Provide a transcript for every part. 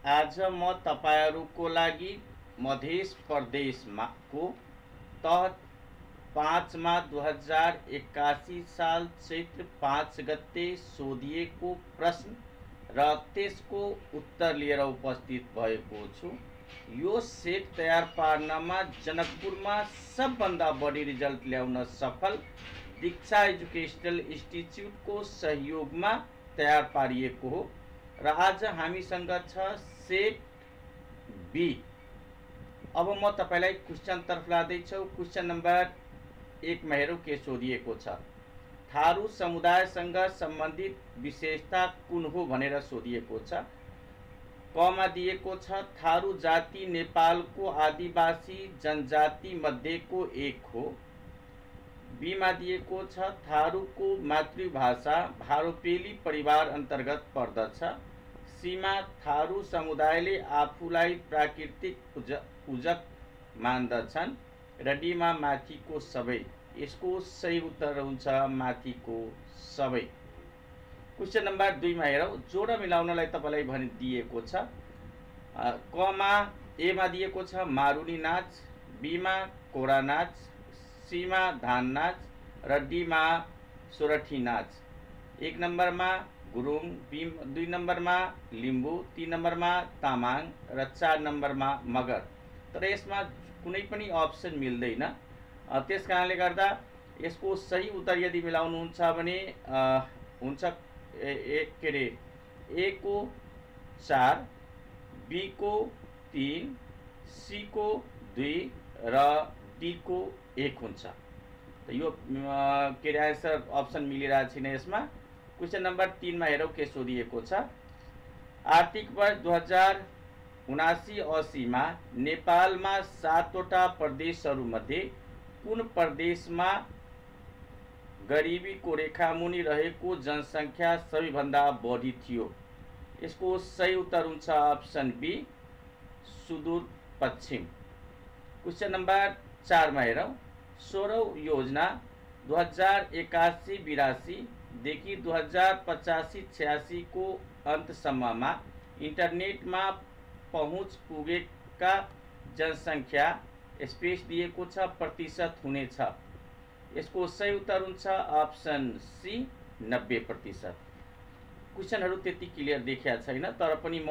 आज म तपाईहरुको लागि मध्य प्रदेशमा को तह 5 मा 2081 साल चैत्र 5 गते सोधिएको प्रश्न र त्यसको उत्तर लिएर उपस्थित भएको छु। यो सेट तयार पार्नमा जनकपुरमा सबभन्दा बढी रिजल्ट ल्याउन सफल दीक्षा एजुकेशनल इन्स्टिट्युटको सहयोगमा तयार पारिएको हो र आज हामीसँग छ सेट बी। अब म तपाईलाई क्वेशन तर्फ लादैछु। क्वेशन नम्बर 1 मा हेरौं के सोधिएको छ। थारू समुदायसँग सम्बन्धित विशेषता कुन हो भनेर सोधिएको छ। क मा दिएको छ थारू जाति नेपालको आदिवासी जनजाति मध्येको एक हो। बी मा दिएको छ थारूको मातृभाषा भारोपेली परिवार अन्तर्गत पर्दछ। सी मा थारू समुदायले आफूलाई प्राकृतिक पूजक मान्दछन् र डी मा माथिको सबै। यसको सही उत्तर हुन्छ माथिको सबै। क्वेशन नम्बर 2 मा हेरौं। जोड मिलाउनलाई तपाईलाई भनिदिएको छ। क मा ए मा दिएको छ मारुनी नाच, बी मा कोरा नाच, सी मा धान नाच र डी मा सोरठी नाच। 1 नम्बरमा गुरुङ, 2 नम्बरमा लिम्बू, 3 नम्बरमा तामाङ र 4 नम्बरमा मगर। तर यसमा कुनै पनि अप्सन मिल्दैन। त्यसकारणले गर्दा यसको सही उत्तर यदि मिलाउनुहुन्छ भने हुन्छ ए को 4, बी को 3, सी को 2 र डी को 1 हुन्छ। त यो आन्सर अप्सन मिलिरहेको छैन यसमा। क्वेशन नम्बर 3 मा हेरौं के सोधिएको छ। आर्थिक वर्ष 2079-80 मा नेपालमा 7 वटा प्रदेशहरूमध्ये कुन प्रदेशमा गरिबीको रेखामुनि रहेको जनसङ्ख्या सबैभन्दा बढी थियो? यसको सही उत्तर हुन्छ option B Sudurpashchim. Question number 4 मा हेरौं। 16औं योजना 2081-82 देखि 2085-86 को अन्तसम्ममा इन्टरनेटमा पहुँच पुगेका जनसङ्ख्या स्पेस दिएको छ प्रतिशत हुनेछ। यसको सही उत्तर हुन्छ अप्सन सी 90%। क्वेशनहरु त्यति क्लियर देखिया छैन, तर पनि म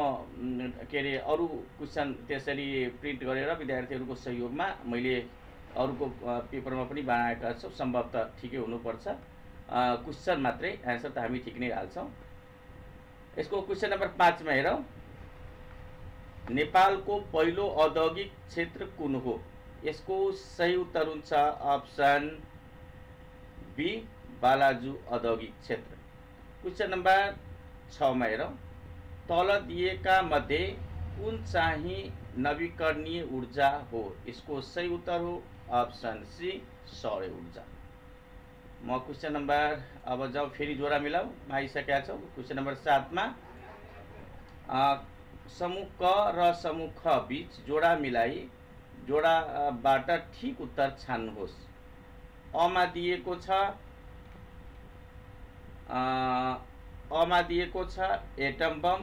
अरु क्वेशन त्यसरी प्रिन्ट गरेर विद्यार्थीहरुको सहयोगमा मैले अरुको पेपरमा पनि बनाएका छु। सम्भवतः ठिकै हुनुपर्छ। क्वेशन मात्रै, आन्सर त हामी ठिक नै हाल्छौं। यसको क्वेशन नम्बर 5 मा हेरौं। नेपालको पहिलो औद्योगिक क्षेत्र कुन हो? यसको सही उत्तर हुन्छ अप्सन बी बालाजु औद्योगिक क्षेत्र। क्वेशन नम्बर 6 मा हेरौं। तल दिएका मध्ये कुन चाहिँ नवीकरणीय ऊर्जा हो? यसको सही उत्तर हो अप्सन सी सौर्य ऊर्जा। म क्वेशन नम्बर अब जाऊ फेरि जोडा मिलाऊ आइसकेका छौं। क्वेशन नम्बर 7 मा समूह क र समूह ख बीच जोडा मिलाई जोडाबाट ठीक उत्तर छान्नुहोस्। अ मा दिएको छ एटम बम,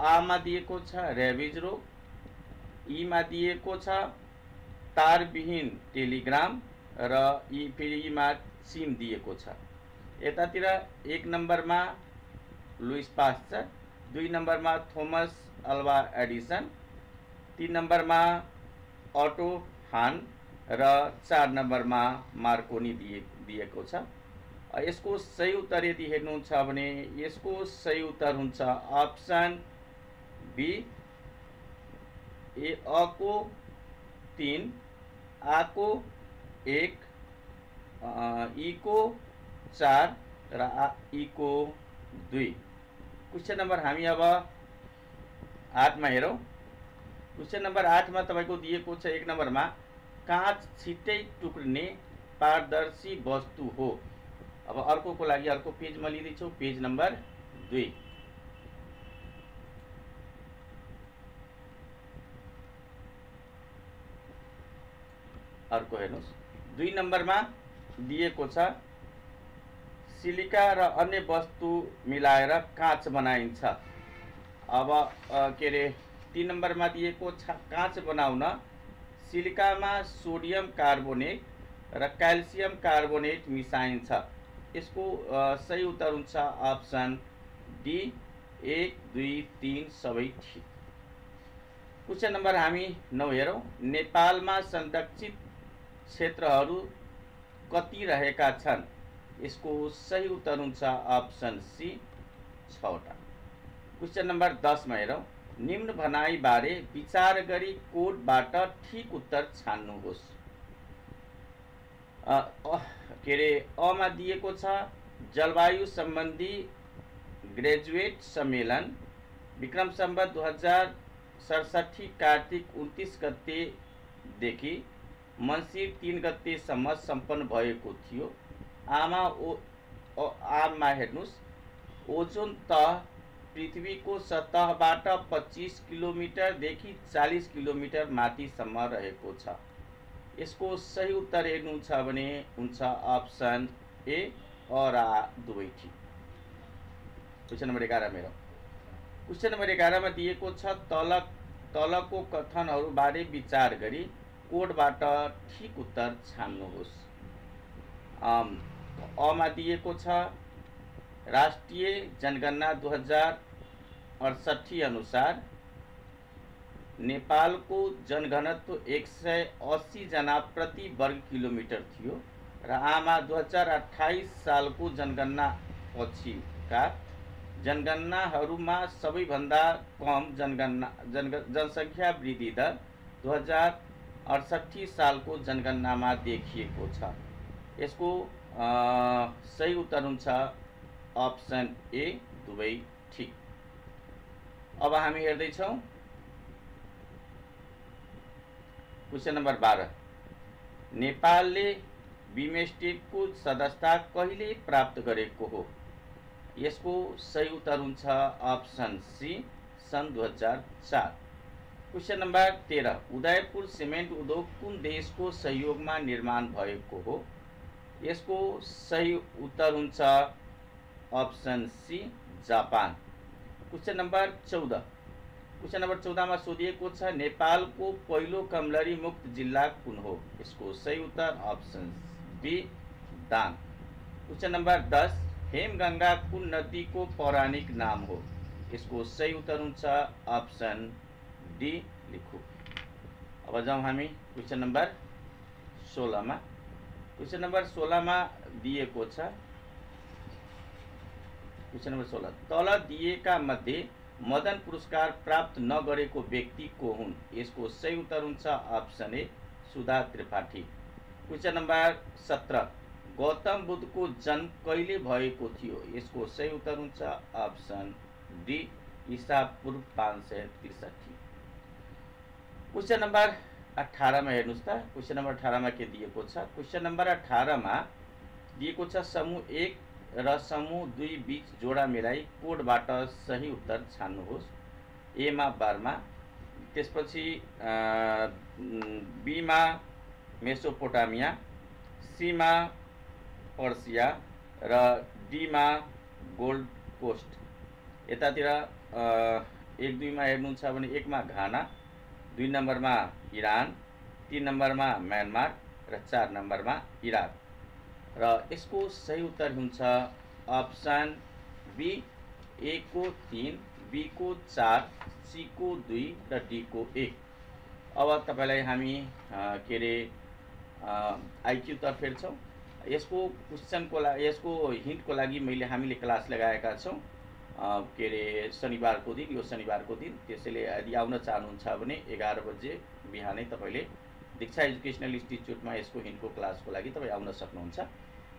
आ मा दिएको छ रेबिज रोग, ई मा दिएको छ तारविहीन टेलिग्राम र फेरि मा सिम दिएको छ। यतातिर 1 नम्बरमा लुइस पास्चर, 2 नम्बरमा थोमस अल्वा एडिसन, 3 नम्बरमा अटो हान र 4 नम्बरमा मार्कोनी दिएको छ। यसको सही उत्तर यदि हेर्नुहुन्छ भने यसको सही उत्तर हुन्छ अप्सन बी अ को 3, आ को 1, ई को 4 र ई को 2। क्वेशन नम्बर हामी अब 8 मा हेरौं। क्वेशन नम्बर 8 मा तपाईको दिएको छ 1 नम्बरमा काँच छिट्टै टुक्रिने पारदर्शी वस्तु हो। अब अर्कोको लागि अर्को पेजमा लिँदैछौं, पेज नम्बर 2। अर्को हेर्नुस्। 2 नम्बरमा दिएको छ सिलिका र अन्य वस्तु मिलाएर काँच बनाइन्छ। अब के अरे 3 नम्बरमा दिएको काँच बनाउन सिलिकामा सोडियम कार्बोनेट र क्याल्सियम कार्बोनेट मिसाइन्छ। यसको सही उत्तर हुन्छ अप्सन डी 1, 2, 3 सबै ठिक। क्वेसन नम्बर हामी 9 हेरौँ। नेपालमा संरक्षित क्षेत्रहरू कति रहेका छन्? यसको सही उत्तर हुन्छ अप्सन सी 6 वटा। क्वेसन नम्बर 10 मा हेरौँ। निम्न भनाइ बारे विचार गरी कोडबाट ठीक उत्तर छान्नुहोस्। के अरे अमा दिएको छ जलवायु सम्बन्धी ग्रेजुएट सम्मेलन विक्रम सम्वत 2067 कार्तिक 29 गतेदेखि मङ्सिर 3 गतेसम्म सम्पन्न भएको थियो। आमा हेर्नुहोस्, ओजोन तह पृथ्वीको सतहबाट 25 किलोमिटरदेखि 40 किलोमिटर माथिसम्म रहेको छ। यसको सही उत्तर हेर्नुहुन्छ भने हुन्छ अप्सन ए और दुवै ठिक। क्वेसन नम्बर 11 मेरो। क्वेसन नम्बर 11 मा दिएको छ तलको कथनहरूबारे विचार गरी कोडबाट ठीक उत्तर छान्नुहोस्। अमा दिएको छ राष्ट्रिय जनगणना 2068 अनुसार नेपालको जनघनत्व 180 जना प्रति वर्ग किलोमिटर थियो र आमा 2028 सालको जनगणना पछिका जनगणनाहरूमा सबैभन्दा कम जनसङ्ख्या वृद्धि दर 2068 सालको जनगणनामा देखिएको छ। यसको सही उत्तर हुन्छ अप्सन ए दुवै ठिक। अब हामी हेर्दैछौँ क्वेसन नम्बर 12। नेपालले बिमस्टेकको सदस्यता कहिले प्राप्त गरेको हो? यसको सही उत्तर हुन्छ अप्सन सी सन् 2004। Question number 13। उदयपुर सिमेन्ट उद्योग कुन देशको सहयोगमा निर्माण भएको हो? यसको सही उत्तर हुन्छ option C Japan. Question number 14। Question number 14 मा सोधिएको छ नेपालको पहिलो कमलरी मुक्त जिल्ला कुन हो? यसको सही उत्तर option B Dang. Question number 10। Hemganga कुन नदीको पौराणिक नाम हो? यसको सही उत्तर हुन्छ अप्सन डी लेखु। अब जाउँ हामी क्वेसन नम्बर 16 मा। क्वेसन नम्बर 16 मा दिएको छ क्वेसन नम्बर 16। तल दिएका मध्ये मदन पुरस्कार प्राप्त नगरेको व्यक्ति को हुन्? यसको सही उत्तर हुन्छ option A Sudha Tripathi. Question number 17। Gautam बुद्धको जन्म कहिले भएको थियो? यसको सही उत्तर हुन्छ अप्सन डी ईसा पूर्व 563। क्वेसन नम्बर 18 मा हेर्नुहोस् त। क्वेसन नम्बर 18 मा के दिएको छ? क्वेसन नम्बर 18 मा दिएको छ समूह 1 र समूह 2 बीच जोडा मिलाई कोडबाट सही उत्तर छान्नुहोस्। ए मा बर्मा, त्यसपछि बी मा मेसोपोटामिया, सी मा पर्सिया र डी मा गोल्ड कोस्ट। यतातिर 1, 2 मा हेर्नुहुन्छ भने 1 मा घाना, 2 नम्बरमा इरान, 3 नम्बरमा म्यानमार र 4 नम्बरमा इराक। र यसको सही उत्तर हुन्छ अप्सन बी ए को 3, बी को 4, सी को 2 र डी को 1। अब तपाईलाई हामी के अरे आइक्यू तर्फ हेर्छौँ। यसको क्वेसनको लागि यसको हिन्टको लागि हामीले क्लास लगाएका छौँ के अरे शनिबारको दिन, यो शनिबारको दिन। त्यसैले यदि आउन चाहनुहुन्छ भने 11 बजे बिहानै तपाईले दीक्षा एजुकेशनल इन्स्टिट्युटमा यसको हिन्टको क्लासको लागि तपाईँ आउन सक्नुहुन्छ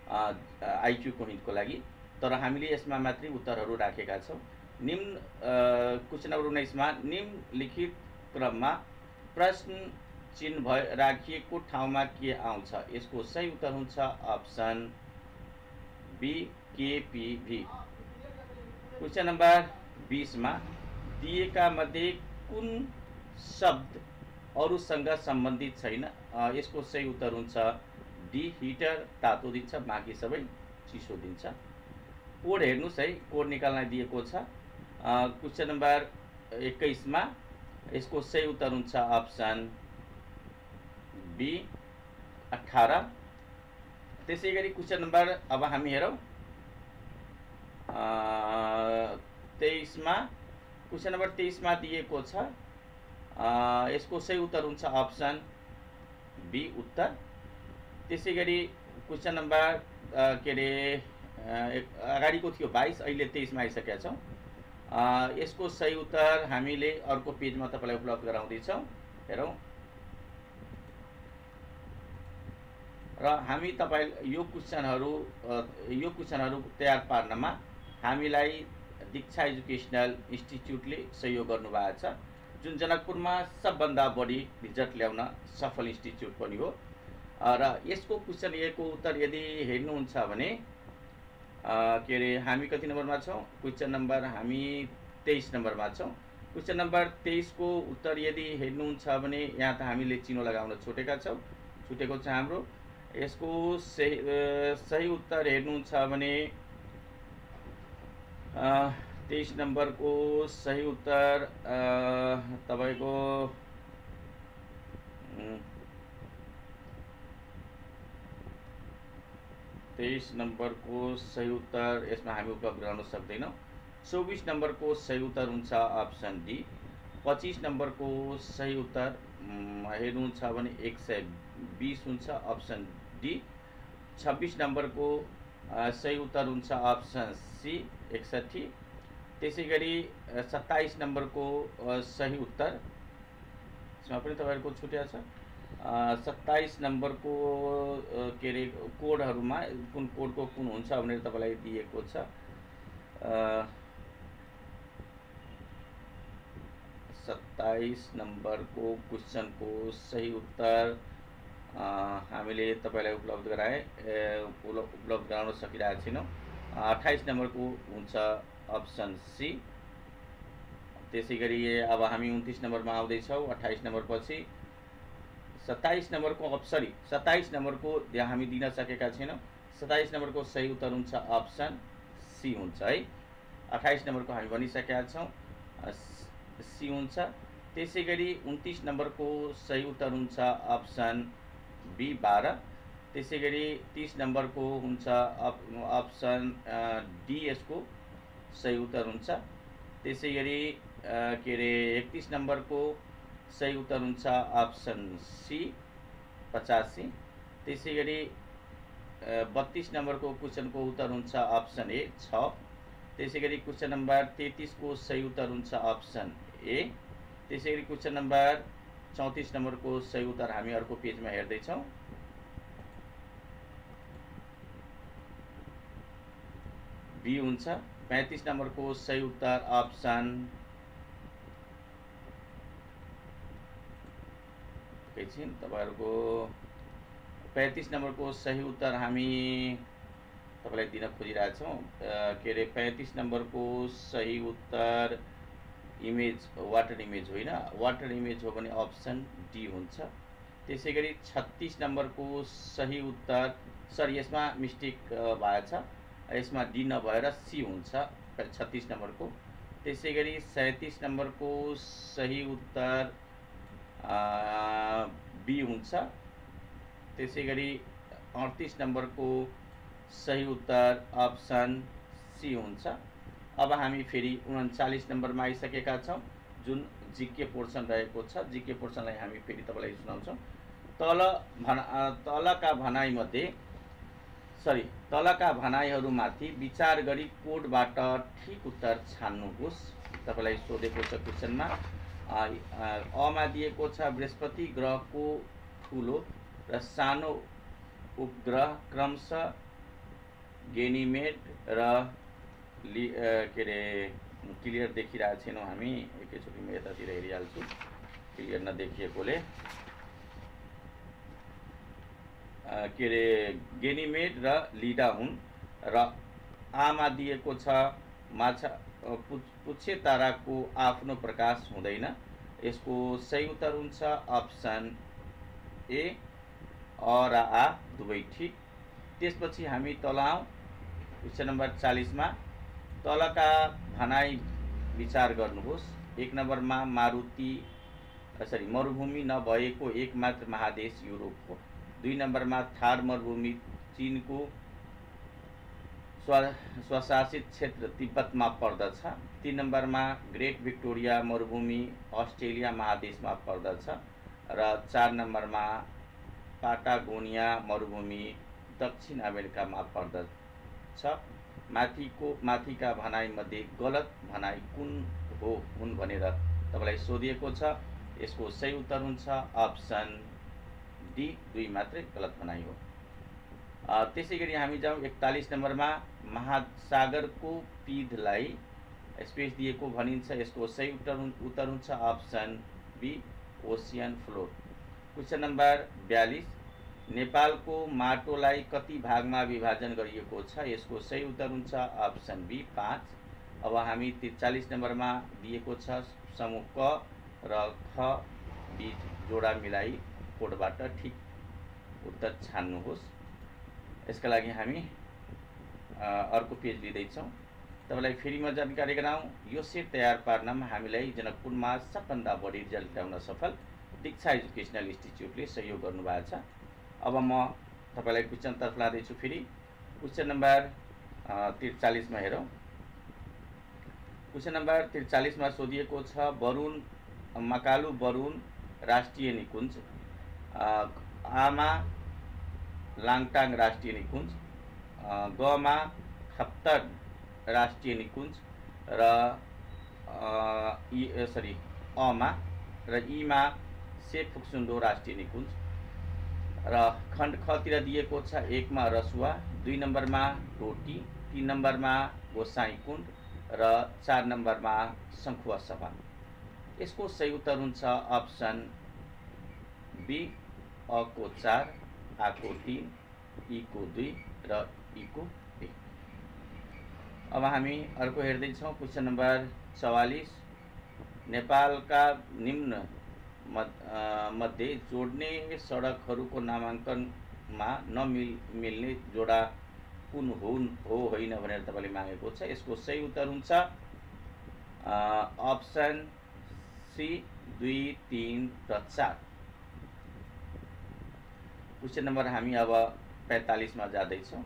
आइक्यूको हिन्टको लागि। तर हामीले यसमा मात्रै उत्तरहरू राखेका छौँ। निम्न क्वेसन नम्बर 19 मा निम्नलिखित क्रममा प्रश्न चिन्ह राखिएको ठाउँमा के आउँछ? यसको सही उत्तर हुन्छ अप्सन बी केपीभी। क्वेसन नम्बर 20 मा दिएका मध्ये कुन शब्द अरूसँग सम्बन्धित छैन? यसको सही उत्तर हुन्छ डी हिटर, तातो दिन्छ, बाँकी सबै चिसो दिन्छ। कोड हेर्नुहोस् है, कोड निकाल्न दिएको छ क्वेसन नम्बर 21 मा यसको सही उत्तर हुन्छ अप्सन बी 18। त्यसै गरी क्वेसन नम्बर अब हामी हेरौँ 23 मा। क्वेसन नम्बर 23 मा दिएको छ यसको सही उत्तर हुन्छ अप्सन बी उत्तर। त्यसै गरी क्वेसन नम्बर के अरे अगाडिको थियो 22, अहिले 23 मा आइसकेका छौँ। यसको सही उत्तर हामीले अर्को पेजमा तपाईलाई उपलब्ध गराउँदैछौँ। हेरौँ र हामी तपाईँ यो क्वेसनहरू तयार पार्नमा हामीलाई दीक्षा एजुकेशनल इन्स्टिट्युटले सहयोग गर्नुभएको छ, जुन जनकपुरमा सबभन्दा बढी रिजल्ट ल्याउन सफल इन्स्टिट्युट पनि हो। र यसको क्वेसन ए को उत्तर यदि हेर्नुहुन्छ भने के अरे हामी कति नम्बरमा छौँ? क्वेसन नम्बर हामी 23 नम्बरमा छौँ। क्वेसन नम्बर 23 को उत्तर यदि हेर्नुहुन्छ भने यहाँ त हामीले चिनो लगाउन छुटेको छ हाम्रो। यसको सही उत्तर हेर्नुहुन्छ भने 23 नम्बरको सही उत्तर तपाईको 23 नम्बरको सही उत्तर यसमा हामी उपलब्ध गराउन सक्दैनौँ। 24 नम्बरको सही उत्तर हुन्छ अप्सन डी। 25 नम्बरको सही उत्तर हेर्नुहुन्छ भने 120 हुन्छ अप्सन डी। 26 नम्बरको सही उत्तर हुन्छ अप्सन सी 61। त्यसै गरी 27 नम्बरको सही उत्तर यसमा पनि तपाईहरुको छुट्या छ। 27 नम्बरको के अरे कोडहरुमा कुन कोडको कुन हुन्छ भनेर तपाईलाई दिएको छ। 27 नम्बरको क्वेसनको सही उत्तर हामीले तपाईलाई उपलब्ध गराउन सकिरहेका छैनौँ। 28 नम्बरको हुन्छ अप्सन सी। त्यसै गरी अब हामी 29 नम्बरमा आउँदैछौँ। 28 नम्बर पछि 27 नम्बरको 27 नम्बरको हामी दिन सकेका छैनौँ। 27 नम्बरको सही उत्तर हुन्छ अप्सन सी हुन्छ है। 28 नम्बरको हामी भनिसकेका छौँ सी हुन्छ। त्यसै गरी 29 नम्बरको सही उत्तर हुन्छ अप्सन बी 12। त्यसै गरी 30 नम्बरको हुन्छ अप्सन डी यसको सही उत्तर हुन्छ। त्यसै गरी के अरे 31 नम्बरको सही उत्तर हुन्छ अप्सन सी 85। त्यसै गरी 32 नम्बरको क्वेसनको उत्तर हुन्छ अप्सन ए 6। त्यसै गरी क्वेसन नम्बर 33 को सही उत्तर हुन्छ अप्सन ए। त्यसै गरी क्वेसन नम्बर 34 नम्बरको सही उत्तर हामी अर्को पेजमा हेर्दैछौँ। बी हुन्छ। 35 नम्बरको सही उत्तर अप्सन एकैछिन तपाईहरुको 35 नम्बरको सही उत्तर हामी तपाईलाई दिन खोजिरहेछौँ। के अरे 35 नम्बरको सही उत्तर इमेज वाटर इमेज होइन, वाटर इमेज हो भने अप्सन डी हुन्छ। त्यसै गरी 36 नम्बरको सही उत्तर यसमा मिस्टेक भएछ, यसमा डी नभएर सी हुन्छ 36 नम्बरको। त्यसै गरी 37 नम्बरको सही उत्तर बी हुन्छ। त्यसै गरी 38 नम्बरको सही उत्तर अप्सन सी हुन्छ। अब हामी फेरि 39 नम्बरमा आइसकेका छौँ, जुन जीके पोर्सन रहेको छ। जीके पोर्सनलाई हामी फेरि तपाईलाई सुनाउँछौँ। तलका भनाइहरूमाथि विचार गरी कोडबाट ठिक उत्तर छान्नुहोस्। तपाईलाई सोधेको छ क्वेसनमा। अमा दिएको छ बृहस्पति ग्रहको ठुलो र सानो उपग्रह क्रमशः गेनिमेड र के अरे क्लियर देखिरहेको छैनौँ हामी। एकैचोटि म यतातिर हेरिहाल्छु क्लियर नदेखिएकोले। के अरे गेनिमेड र लिडा हुन् र आमा दिएको छ माछा पुच्छे ताराको आफ्नो प्रकाश हुँदैन। यसको सही उत्तर हुन्छ अप्सन ए अ र आ दुवै ठिक। त्यसपछि हामी तल आउँ क्वेसन नम्बर 40 मा। तलका भनाइ विचार गर्नुहोस्। 1 नम्बरमा मरुभूमि नभएको एकमात्र महादेश युरोप हो। 2 नम्बरमा थार मरुभूमि चीनको स्वशासित क्षेत्र तिब्बतमा पर्दछ। 3 नम्बरमा ग्रेट भिक्टोरिया मरुभूमि अस्ट्रेलिया महादेशमा पर्दछ र 4 नम्बरमा पाटागोनिया मरुभूमि दक्षिण अमेरिकामा पर्दछ। माथिका भनाइमध्ये गलत भनाइ कुन हुन् भनेर तपाईलाई सोधिएको छ। यसको सही उत्तर हुन्छ अप्सन डी, 2 मात्रै गलत भनाइ हो। त्यसैगरी हामी जाउँ 41 नम्बरमा महासागरको पिँधलाई स्पेस दिएको भनिन्छ। यसको सही उत्तर हुन्छ option B, ocean floor. Question number 42 नेपालको माटोलाई कति भागमा विभाजन गरिएको छ? यसको सही उत्तर हुन्छ अप्सन बी, 5। अब हामी 43 नम्बरमा दिएको छ समूह क र ख बीच जोडा मिलाई कोडबाट ठिक उत्तर छान्नुहोस्। यसका लागि हामी अर्को पेज लिँदैछौँ। तपाईलाई फेरि म जानकारी गराउँ, यो सेट तयार पार्नमा हामीलाई जनकपुरमा सबभन्दा बढी रिजल्ट ल्याउन सफल दीक्षा एजुकेसनल इन्स्टिच्युटले सहयोग गर्नुभएको छ। अब म तपाईलाई क्वेसनतर्फ लाँदैछु। फेरि क्वेसन नम्बर 43 मा हेरौँ। क्वेसन नम्बर 43 मा सोधिएको छ मकालु बरुण राष्ट्रिय निकुञ्ज, आमा लाङटाङ राष्ट्रिय निकुञ्ज, गमा खप्तर राष्ट्रिय निकुञ्ज र अमा र ईमा सेफुक्सुन्डो राष्ट्रिय निकुञ्ज र खण्ड खतिर दिएको छ 1 मा रसुवा, 2 नम्बरमा टोटी, 3 नम्बरमा गोसाइँकुण्ड र 4 नम्बरमा सङ्खुवा सभा। यसको सही उत्तर हुन्छ अप्सन बी, अ को 4, आ को 3, ई को 2 र ई को 1। अब हामी अर्को हेर्दैछौँ। क्वेसन नम्बर 44 नेपालका निम्न मध्ये जोड्ने सडकहरूको नामाङ्कनमा नमिल्ने जोडा कुन हो होइन भनेर तपाईले मागेको छ। यसको सही उत्तर हुन्छ अप्सन सी, 2, 3 र 4। क्वेसन नम्बर हामी अब 45 मा जाँदैछौँ।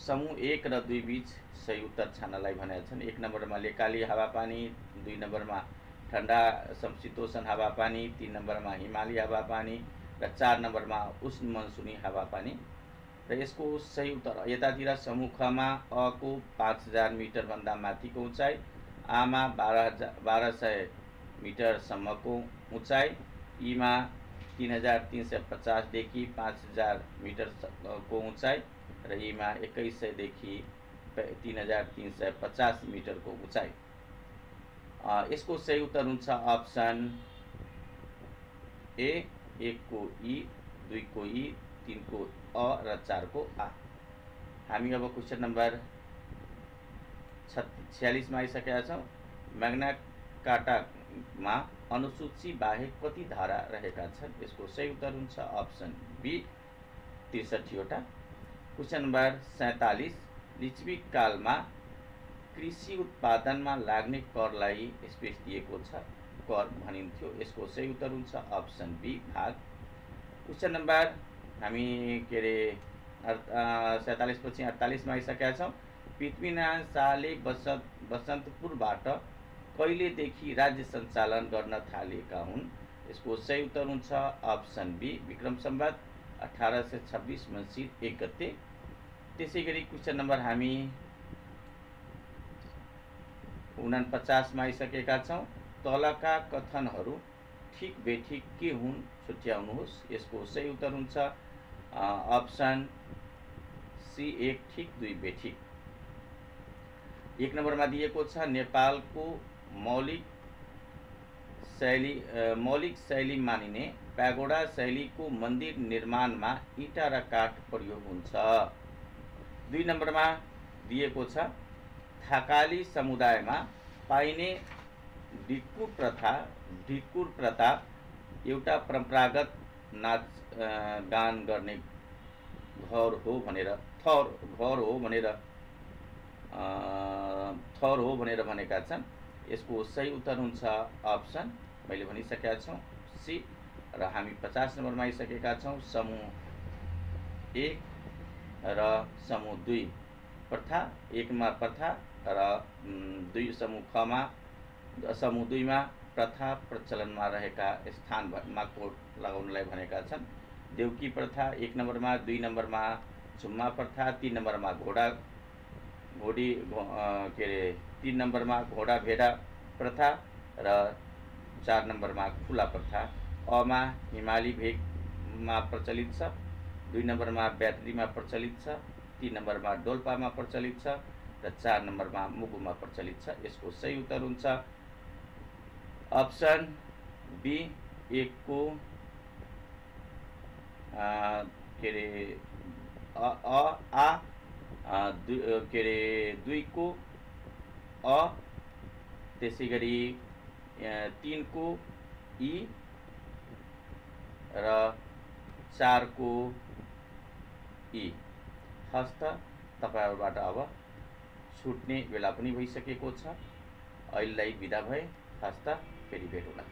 समूह 1 र 2 बीच सही उत्तर छान्नलाई भनेका छन्। 1 नम्बरमा लेकाली हावापानी, 2 नम्बरमा ठन्डा समशीतोष्ण हावापानी, 3 नम्बरमा हिमाली हावापानी र 4 नम्बरमा उष्ण मनसुनी हावापानी। र यसको सही उत्तर यतातिर समूह खमा अ को 5000 मिटर भन्दा माथिको उचाइ, आमा 1200 मिटरसम्मको उचाइ, ईमा 3350 देखि 5000 मिटरको उचाइ र ईमा 2100 देखि 3350 मिटरको उचाइ। यसको सही उत्तर हुन्छ अप्सन ए, 1 को ई, 2 को ई, 3 को अ र 4 को आ। हामी अब क्वेसन नम्बर 46 मा आइसकेका छौँ। म्याग्ना कार्टामा अनुसूची बाहेक कति धारा रहेका छन्? यसको सही उत्तर हुन्छ अप्सन बी, 63 वटा। क्वेसन नम्बर 47 लिच्छवी कालमा कृषि उत्पादनमा लाग्ने करलाई स्पेस दिएको छ, कर भनिन्थ्यो। यसको सही उत्तर हुन्छ अप्सन बी, भाग। क्वेसन नम्बर हामी 47 पछि 48 मा आइसकेका छौँ। पृथ्वीनारायण शाहले बसन्तपुरबाट कहिलेदेखि राज्य सञ्चालन गर्न थालेका हुन्? यसको सही उत्तर हुन्छ अप्सन बी, विक्रम सम्वत 1826 मङ्सिर 1 गते। त्यसैगरी क्वेसन नम्बर हामी 49 मा आइसकेका छौँ। तलका कथनहरू ठिक बेठिक के हुन् छुट्याउनुहोस्। यसको सही उत्तर हुन्छ अप्सन सी, 1 ठिक 2 बेठिक। 1 नम्बरमा दिएको छ नेपालको मौलिक शैली मानिने प्यागोडा शैलीको मन्दिर निर्माणमा इँटा र काठ प्रयोग हुन्छ। 2 नम्बरमा दिएको छ थाकाली समुदायमा पाइने ढिक्कुर प्रथा एउटा परम्परागत नाच गान गर्ने थर हो भनेर भनेका छन्। यसको सही उत्तर हुन्छ अप्सन मैले भनिसकेका छौँ सी। र हामी 50 नम्बरमा आइसकेका छौँ। समूह 1 र समूह 2 प्रथा। 1 मा प्रथा र 2 समूह 2 मा प्रथा प्रचलनमा रहेका स्थानमा कोड लगाउनलाई भनेका छन्। देउकी प्रथा 1 नम्बरमा, 2 नम्बरमा झुम्मा प्रथा, 3 नम्बरमा घोडी के अरे 3 नम्बरमा घोडा भेडा प्रथा र 4 नम्बरमा खुला प्रथा। अमा हिमाली भेगमा प्रचलित छ, 2 नम्बरमा बैतडीमा प्रचलित छ, 3 नम्बरमा डोल्पामा प्रचलित छ र 4 नम्बरमा मुगुमा प्रचलित छ। यसको सही उत्तर हुन्छ अप्सन बी। 1 को के अरे आ 2 को अ, त्यसै गरी 3 को ई र 4 को ई। हस्त तपाईहरुबाट अब छुट्ने बेला पनि भइसकेको छ। अहिलेलाई बिदा भए। हस्त फेरि भेटौँला।